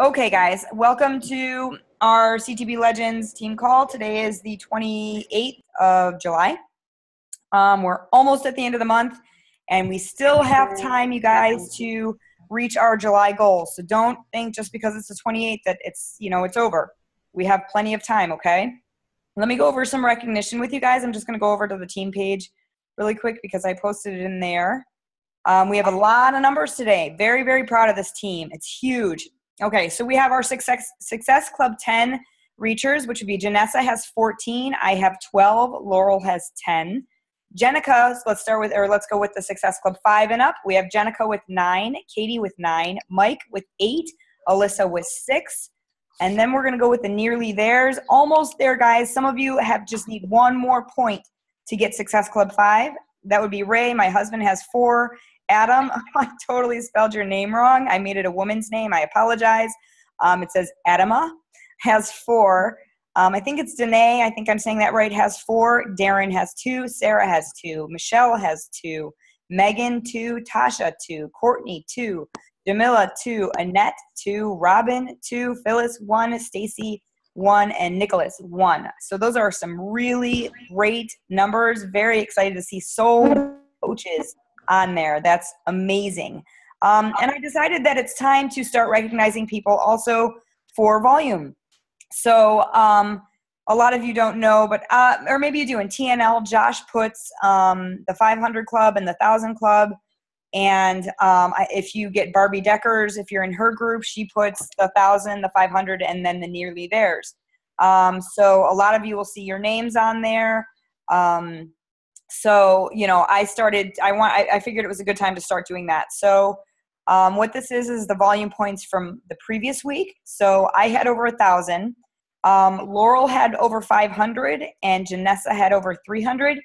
Okay, guys, welcome to our CTB Legends team call. Today is the 28th of July. We're almost at the end of the month, and we still have time, you guys, to reach our July goals. So don't think just because it's the 28th that it's over. We have plenty of time, okay? Let me go over some recognition with you guys. I'm just going to go over to the team page really quick because I posted it in there. We have a lot of numbers today. Very, very proud of this team. It's huge. Okay, so we have our Success Club 10 reachers, which would be Janessa has 14. I have 12. Laurel has 10. Jenica, let's go with the Success Club 5 and up. We have Jenica with 9, Katie with 9, Mike with 8, Alyssa with 6. And then we're going to go with the nearly theirs. Almost there, guys. Some of you just need one more point to get Success Club 5. That would be Ray. My husband has 4. Adam, I totally spelled your name wrong. I made it a woman's name. I apologize. It says Adama, has 4. I think it's Danae. I think I'm saying that right. Has 4. Darren has 2. Sarah has 2. Michelle has 2. Megan, 2. Tasha, 2. Courtney, 2. Jamila, 2. Annette, 2. Robin, 2. Phyllis, 1. Stacy, 1. And Nicholas, 1. So those are some really great numbers. Very excited to see so many coaches on there. That's amazing. And I decided that it's time to start recognizing people also for volume. So a lot of you don't know, but or maybe you do. In TNL, Josh puts the 500 Club and the 1,000 Club. And if you get Barbie Deckers, if you're in her group, she puts the 1,000, the 500, and then the nearly theirs. So a lot of you will see your names on there. So, I figured it was a good time to start doing that. So what this is the volume points from the previous week. So I had over 1,000. Laurel had over 500 and Janessa had over 300.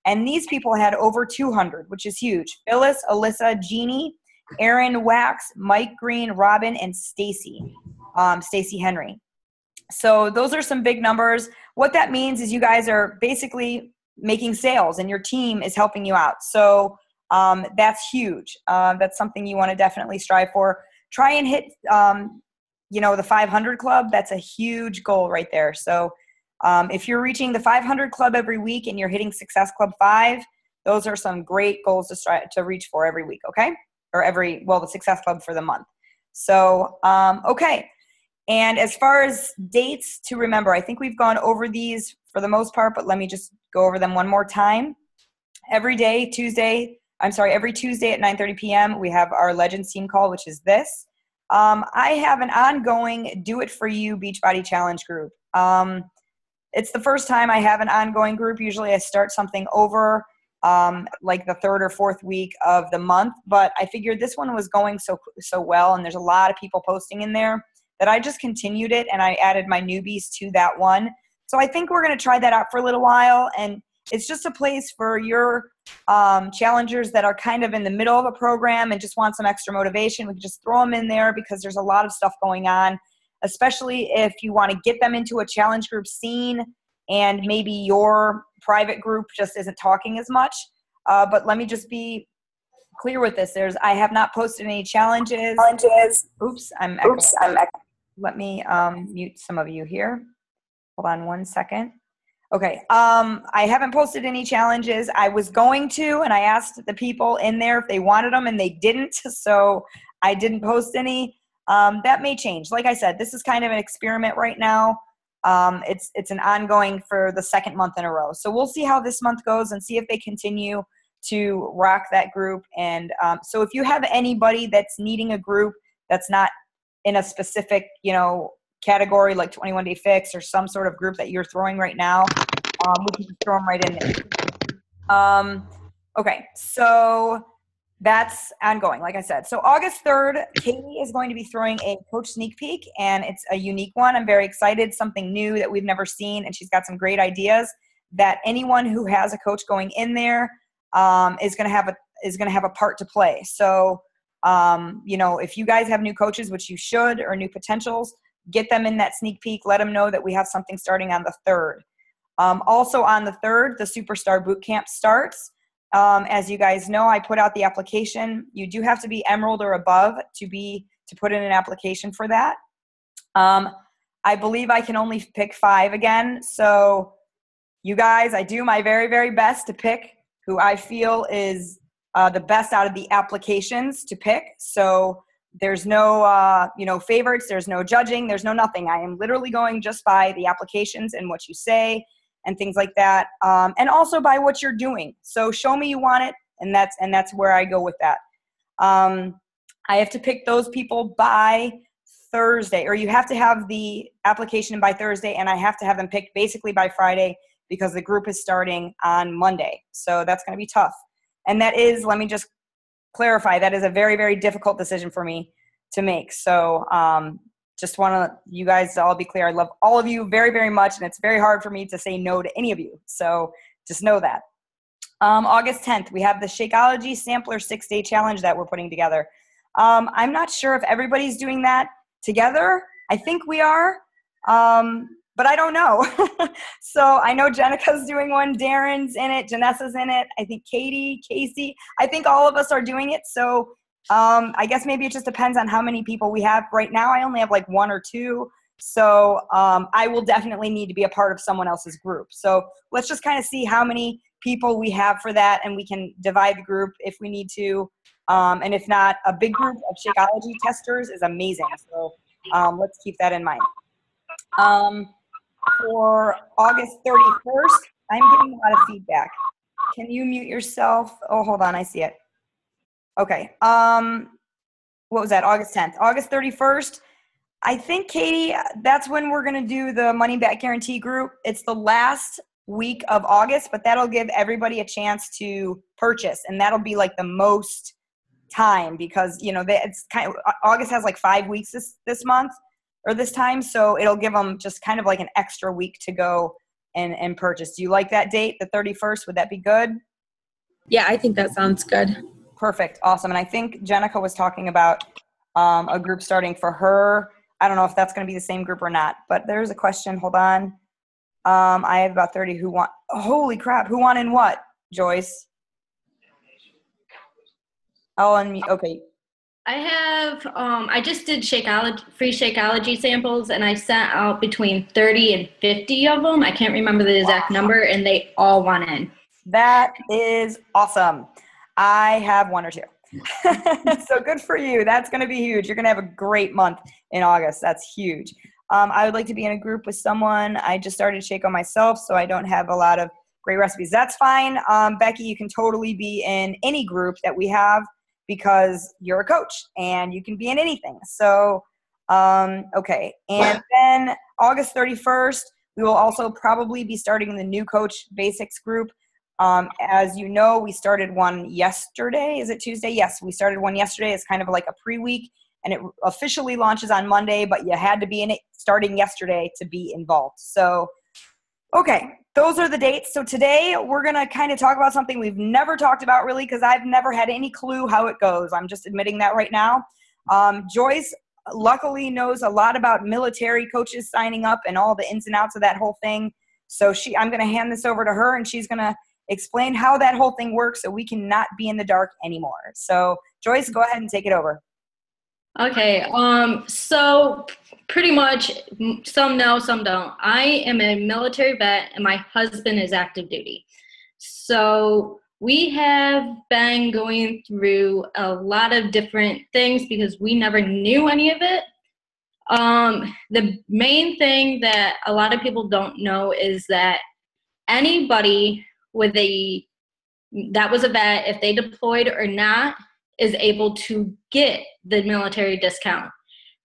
And these people had over 200, which is huge. Phyllis, Alyssa, Jeannie, Aaron, Wax, Mike Green, Robin, and Stacy Henry. So those are some big numbers. What that means is you guys are basically making sales and your team is helping you out. So that's huge. That's something you want to definitely strive for. Try and hit, the 500 Club. That's a huge goal right there. So if you're reaching the 500 Club every week and you're hitting Success Club 5, those are some great goals to reach for every week, okay? Or the Success Club for the month. So, okay. And as far as dates to remember, I think we've gone over these for the most part, but let me just go over them one more time. Every Tuesday at 9:30 p.m., we have our Legends team call, which is this. I have an ongoing Do It For You Beachbody Challenge group. It's the first time I have an ongoing group. Usually I start something over like the 3rd or 4th week of the month, but I figured this one was going so well, and there's a lot of people posting in there that I just continued it, and I added my newbies to that one. So I think we're going to try that out for a little while, and it's just a place for your challengers that are kind of in the middle of a program and just want some extra motivation. We can just throw them in there because there's a lot of stuff going on, especially if you want to get them into a challenge group scene and maybe your private group just isn't talking as much. But let me just be clear with this. I have not posted any challenges. Oops, I'm let me mute some of you here. Hold on one second. Okay, I haven't posted any challenges. I was going to, and I asked the people in there if they wanted them, and they didn't, so I didn't post any. That may change. Like I said, this is kind of an experiment right now. It's an ongoing for the 2nd month in a row. So we'll see how this month goes and see if they continue to rock that group. And so if you have anybody that's needing a group that's not in a specific, category like 21 Day Fix or some sort of group that you're throwing right now, we can just throw them right in there. Okay, so that's ongoing, like I said. So August 3rd, Katie is going to be throwing a coach sneak peek, and it's a unique one. I'm very excited, something new that we've never seen, and she's got some great ideas that anyone who has a coach going in there is going to have a part to play. So, if you guys have new coaches, which you should, or new potentials, get them in that sneak peek. Let them know that we have something starting on the 3rd. Also on the 3rd, the Superstar Boot Camp starts. As you guys know, I put out the application. You do have to be Emerald or above to put in an application for that. I believe I can only pick 5 again. So you guys, I do my very, very best to pick who I feel is the best out of the applications to pick. So there's no, favorites. There's no judging. There's no nothing. I am literally going just by the applications and what you say and things like that. And also by what you're doing. So show me you want it. And that's where I go with that. I have to pick those people by Thursday, or you have to have the application by Thursday, and I have to have them picked basically by Friday because the group is starting on Monday. So that's going to be tough. And that is, let me just clarify, that is a very, very difficult decision for me to make. So just want to, you guys to all be clear, I love all of you very, very much, and it's very hard for me to say no to any of you. So just know that. August 10th, we have the Shakeology Sampler 6-Day Challenge that we're putting together. I'm not sure if everybody's doing that together. I think we are, but I don't know. So I know Jenica's doing one, Darren's in it, Janessa's in it, I think Katie, Casey, I think all of us are doing it. So I guess maybe it just depends on how many people we have. Right now I only have like 1 or 2. So I will definitely need to be a part of someone else's group. So let's just kind of see how many people we have for that, and we can divide the group if we need to. And if not, a big group of Shakeology testers is amazing. So let's keep that in mind. For August 31st, I'm getting a lot of feedback. Can you mute yourself? Oh, hold on, I see it. Okay. What was that? August 10th. August 31st. I think, Katie, that's when we're going to do the money back guarantee group. It's the last week of August, but that'll give everybody a chance to purchase, and that'll be like the most time because, it's kind of, August has like 5 weeks this month or this time, so it'll give them just kind of like an extra week to go and purchase. Do you like that date, the 31st? Would that be good? Yeah, I think that sounds good. Perfect. Awesome. And I think Jenica was talking about a group starting for her. I don't know if that's going to be the same group or not, but there's a question. Hold on. I have about 30 who want, holy crap, who want in what, Joyce? Oh, and okay. I have, I just did free Shakeology samples, and I sent out between 30 and 50 of them. I can't remember the exact number, and they all want in. That is awesome. I have 1 or 2. So good for you. That's going to be huge. You're going to have a great month in August. That's huge. I would like to be in a group with someone. I just started Shake on myself, so I don't have a lot of great recipes. That's fine. Becky, you can totally be in any group that we have because you're a coach and you can be in anything. So, okay. And then August 31st, we will also probably be starting the new coach basics group. As you know, we started one yesterday. Is it Tuesday? Yes, we started one yesterday. It's kind of like a pre-week, and it officially launches on Monday, but you had to be in it starting yesterday to be involved. So, okay, those are the dates. So today we're going to kind of talk about something we've never talked about really because I've never had any clue how it goes. I'm just admitting that right now. Joyce luckily knows a lot about military coaches signing up and all the ins and outs of that whole thing. So I'm going to hand this over to her, and she's going to explain how that whole thing works so we can not be in the dark anymore. So Joyce, go ahead and take it over. Okay, so pretty much some know, some don't. I am a military vet and my husband is active duty. So we have been going through a lot of different things because we never knew any of it. The main thing that a lot of people don't know is that anybody that was a vet, if they deployed or not, is able to get the military discount.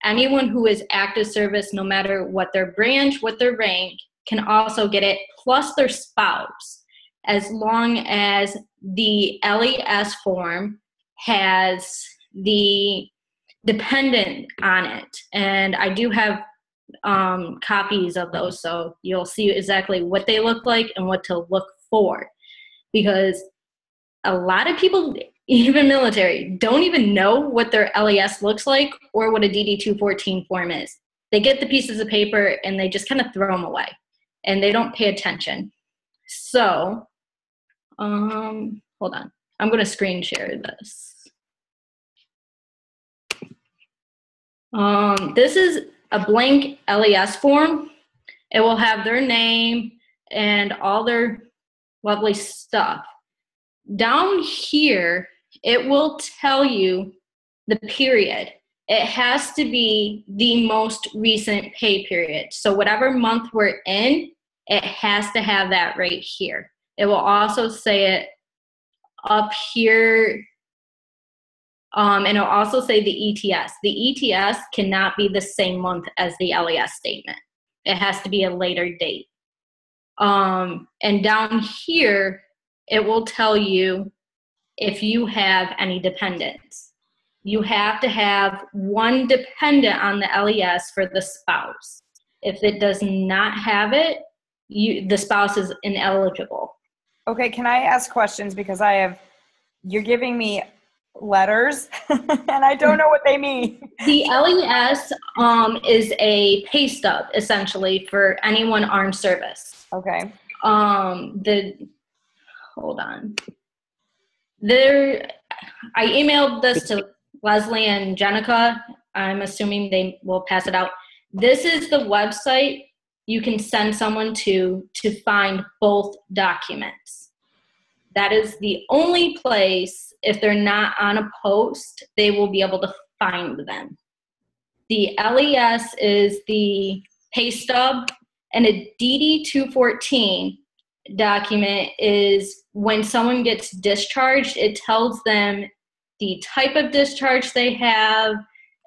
Anyone who is active service, no matter what their branch, what their rank, can also get it, plus their spouse, as long as the LES form has the dependent on it. And I do have copies of those, so you'll see exactly what they look like and what to look for. Because a lot of people, even military, don't even know what their LES looks like or what a DD-214 form is. They get the pieces of paper and they just kind of throw them away and they don't pay attention. So, hold on. I'm going to screen share this. This is a blank LES form. It will have their name and all their lovely stuff. Down here, it will tell you the period. It has to be the most recent pay period. So whatever month we're in, it has to have that right here. It will also say it up here, and it'll also say the ETS. The ETS cannot be the same month as the LES statement. It has to be a later date. And down here, it will tell you if you have any dependents. You have to have one dependent on the LES for the spouse. If it does not have it, the spouse is ineligible. Okay, can I ask questions because you're giving me letters and I don't know what they mean. The LES is a pay stub essentially for anyone armed service. Okay. Hold on. I emailed this to Leslie and Jenica. I'm assuming they will pass it out. This is the website you can send someone to find both documents. That is the only place, if they're not on a post, they will be able to find them. The LES is the pay stub, and a DD-214 document is when someone gets discharged, it tells them the type of discharge they have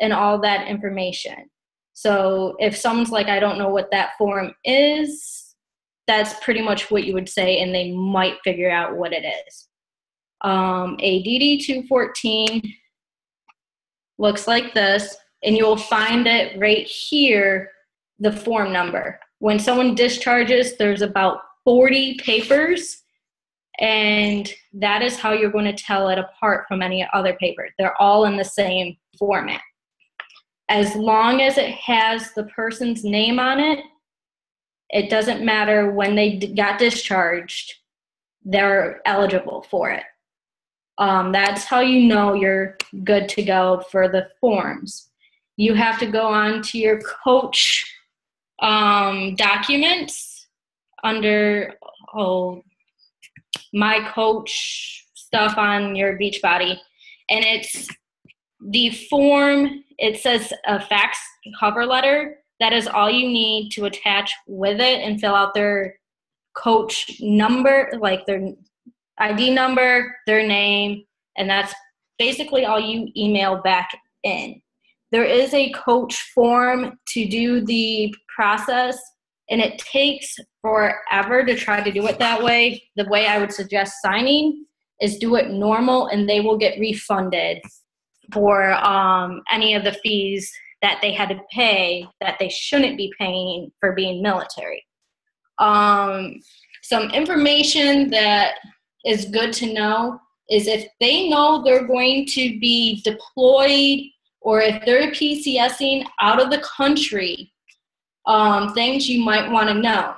and all that information. So if someone's like, I don't know what that form is, that's pretty much what you would say, and they might figure out what it is. A DD-214 looks like this, and you'll find it right here, the form number. When someone discharges, there's about 40 papers, and that is how you're going to tell it apart from any other paper. They're all in the same format. As long as it has the person's name on it, it doesn't matter when they got discharged, they're eligible for it. That's how you know you're good to go for the forms. You have to go on to your coach documents under my coach stuff on your Beachbody, and it's the form. It says a fax cover letter. That is all you need to attach with it and fill out their coach number, like their ID number, their name, and that's basically all you email back in. There is a coach form to do the process, and it takes forever to try to do it that way. The way I would suggest signing is do it normal, and they will get refunded for any of the fees that they had to pay that they shouldn't be paying for being military. Some information that is good to know is if they know they're going to be deployed or if they're PCSing out of the country, things you might want to know.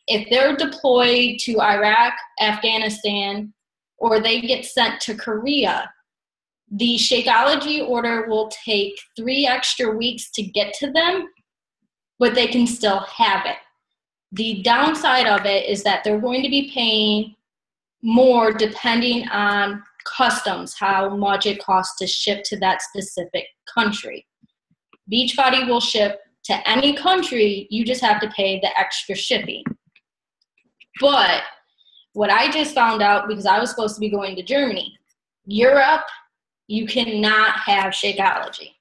If they're deployed to Iraq, Afghanistan, or they get sent to Korea, the Shakeology order will take 3 extra weeks to get to them, but they can still have it. The downside of it is that they're going to be paying more depending on customs, how much it costs to ship to that specific country. Beachbody will ship to any country, you just have to pay the extra shipping. But what I just found out, because I was supposed to be going to Germany, Europe, you cannot have Shakeology.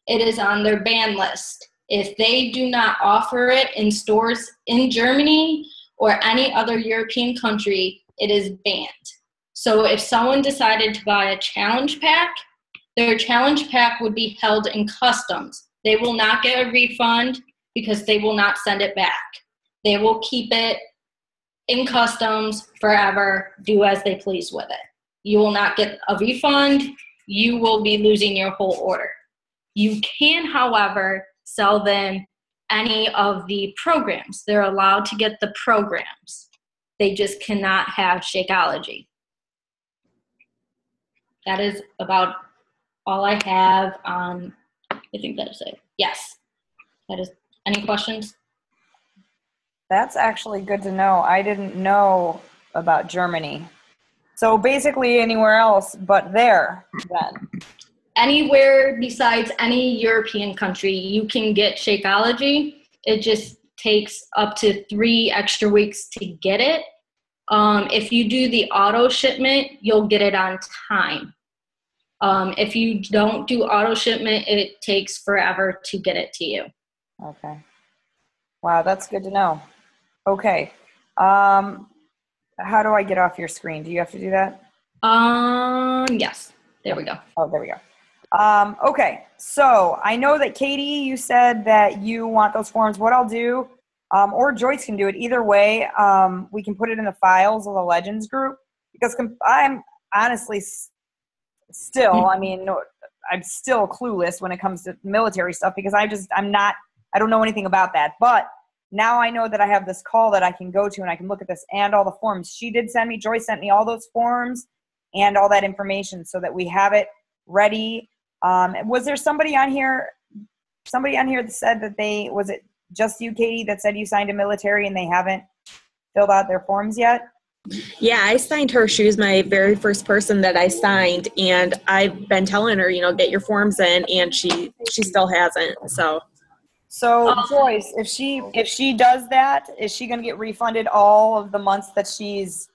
It is on their ban list. If they do not offer it in stores in Germany or any other European country, it is banned. So if someone decided to buy a challenge pack, their challenge pack would be held in customs. They will not get a refund because they will not send it back. They will keep it in customs forever, do as they please with it. You will not get a refund. You will be losing your whole order. You can, however, sell them any of the programs. They're allowed to get the programs. They just cannot have Shakeology. That is about all I have on, I think that is it. Yes. That is, any questions? That's actually good to know. I didn't know about Germany. So basically anywhere else but there then. Anywhere besides any European country, you can get Shakeology. It just takes up to 3 extra weeks to get it. If you do the auto shipment, you'll get it on time. If you don't do auto shipment, it takes forever to get it to you. Okay. Wow, that's good to know. Okay. How do I get off your screen? Do you have to do that? Yes. There we go. Oh, there we go. Okay, so I know that Katie, you said that you want those forms. What I'll do, or Joyce can do it, either way, we can put it in the files of the Legends group, because I'm honestly still, I mean, I'm still clueless when it comes to military stuff, because I don't know anything about that. But now I know that I have this call that I can go to and I can look at this and all the forms. Joyce sent me all those forms and all that information so that we have it ready. Was there somebody on here that said that was it just you, Katie, that said you signed a military and they haven't filled out their forms yet? Yeah, I signed her. She was my very first person that I signed, and I've been telling her, get your forms in, and she still hasn't. So Joyce, if she does that, is she going to get refunded all of the months that she's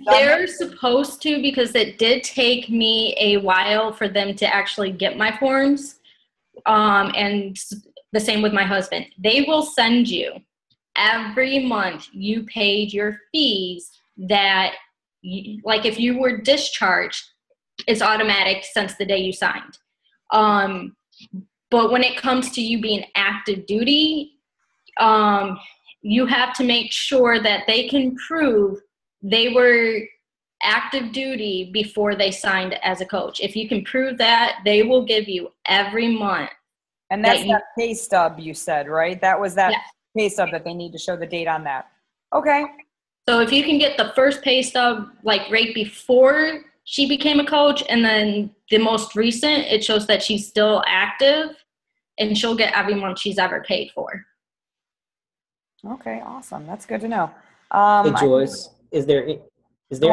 They're supposed to, because it did take me a while for them to actually get my forms. And the same with my husband. They will send you every month you paid your fees that, like if you were discharged, it's automatic since the day you signed. But when it comes to you being active duty, you have to make sure that they can prove they were active duty before they signed as a coach. If you can prove that, they will give you every month. And that's that pay stub you said, right? That was that pay stub that they need to show the date on that. Okay. So if you can get the first pay stub like right before she became a coach, and then the most recent, it shows that she's still active, and she'll get every month she's ever paid for. Okay, awesome. That's good to know. Hey Joyce, is there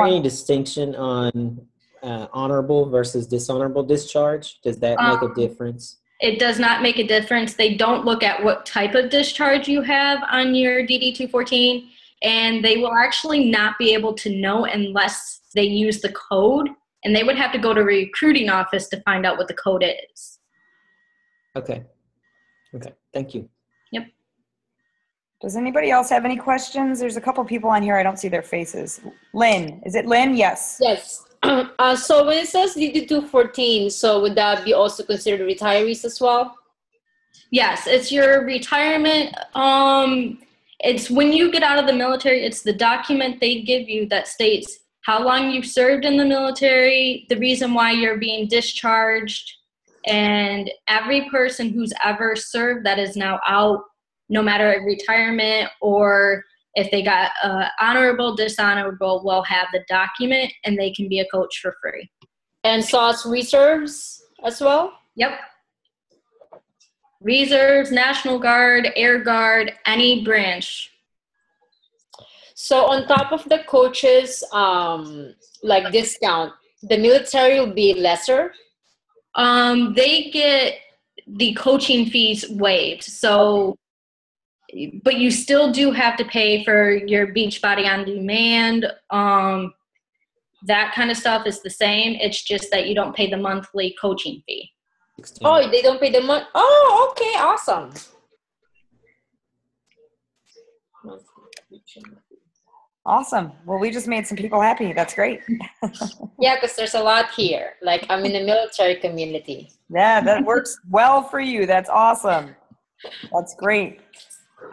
any distinction on honorable versus dishonorable discharge? Does that make a difference? It does not make a difference. They don't look at what type of discharge you have on your DD-214, and they will actually not be able to know unless they use the code, and they would have to go to a recruiting office to find out what the code is. Okay, thank you. Yep. Does anybody else have any questions? There's a couple people on here. I don't see their faces. Lynn, is it Lynn? Yes. Yes. So when it says DD-214, so would that be also considered retirees as well? Yes, it's your retirement. It's when you get out of the military, it's the document they give you that states how long you've served in the military, the reason why you're being discharged, and every person who's ever served that is now out, no matter retirement or if they got honorable, dishonorable, will have the document and they can be a coach for free. And SAS reserves as well? Yep. Reserves, National Guard, Air Guard, any branch. So on top of the coaches, like discount, the military will be lesser? They get the coaching fees waived. So, but you still do have to pay for your Beachbody on demand. That kind of stuff is the same. It's just that you don't pay the monthly coaching fee. 16. Oh, they don't pay the month. Oh, okay, awesome. Awesome. Well, we just made some people happy. That's great. Yeah, because there's a lot here. Like, I'm in the military community. Yeah, that works well for you. That's awesome. That's great.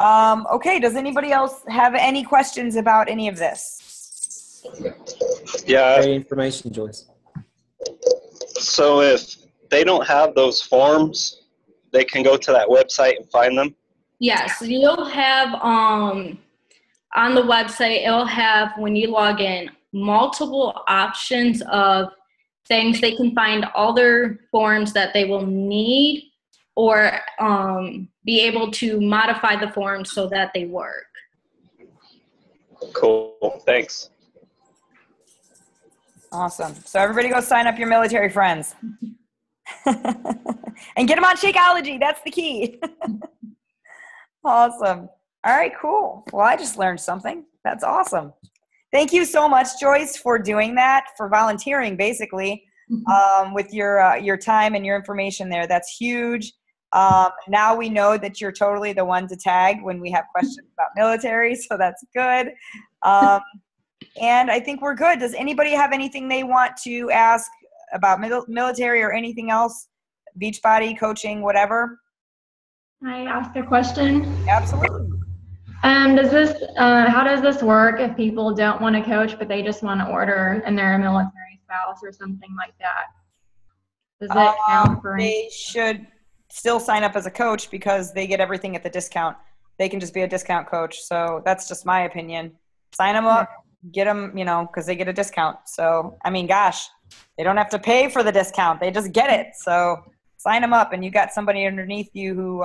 Okay, does anybody else have any questions about any of this? Yeah. Great information, Joyce. So if they don't have those forms, they can go to that website and find them? Yes, you'll have on the website, it'll have, when you log in, multiple options of things. They can find all their forms that they will need, or be able to modify the forms so that they work. Cool. Thanks. Awesome. So everybody go sign up your military friends. And get them on Shakeology. That's the key. Awesome. All right, cool. Well, I just learned something. That's awesome. Thank you so much, Joyce, for doing that, for volunteering, basically, with your time and your information there. That's huge. Now we know that you're totally the one to tag when we have questions about military, so that's good. And I think we're good. Does anybody have anything they want to ask about military or anything else? Beachbody, coaching, whatever? Can I ask a question? Absolutely. How does this work if people don't want to coach, but they just want to order and they're a military spouse or something like that? Does it count for They should still sign up as a coach because they get everything at the discount. They can just be a discount coach. So that's just my opinion. Sign them up, get them, because they get a discount. So, I mean, gosh, they don't have to pay for the discount. They just get it. So sign them up, and you got somebody underneath you who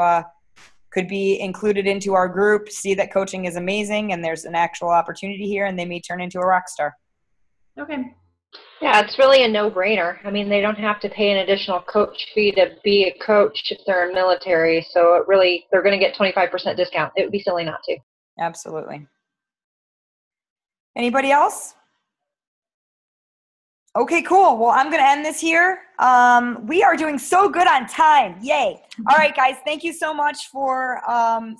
could be included into our group, see that coaching is amazing and there's an actual opportunity here, and they may turn into a rock star. Okay. Yeah, it's really a no-brainer. I mean, they don't have to pay an additional coach fee to be a coach if they're in military. So they're going to get 25% discount. It would be silly not to. Absolutely. Anybody else? Okay, cool. Well, I'm going to end this here. We are doing so good on time. Yay. All right, guys, thank you so much for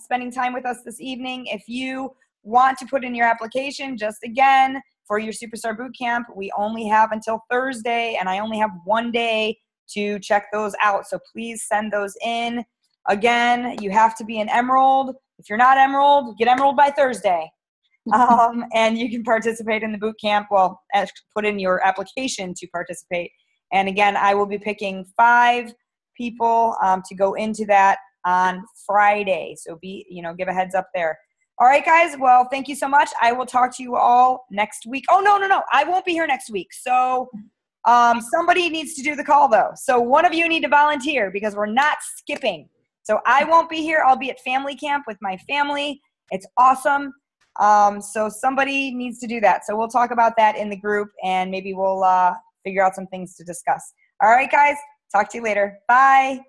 spending time with us this evening. If you want to put in your application, just again, for your Superstar Bootcamp, we only have until Thursday, and I only have one day to check those out. So please send those in. Again, you have to be an Emerald. If you're not Emerald, get Emerald by Thursday. And you can participate in the boot camp. Well, put in your application to participate. And again, I will be picking 5 people to go into that on Friday. So give a heads up there. All right, guys. Well, thank you so much. I will talk to you all next week. Oh, no. I won't be here next week. So somebody needs to do the call, though. So one of you need to volunteer because we're not skipping. So I won't be here. I'll be at family camp with my family. It's awesome. So somebody needs to do that. So we'll talk about that in the group, and maybe we'll figure out some things to discuss. All right, guys. Talk to you later. Bye.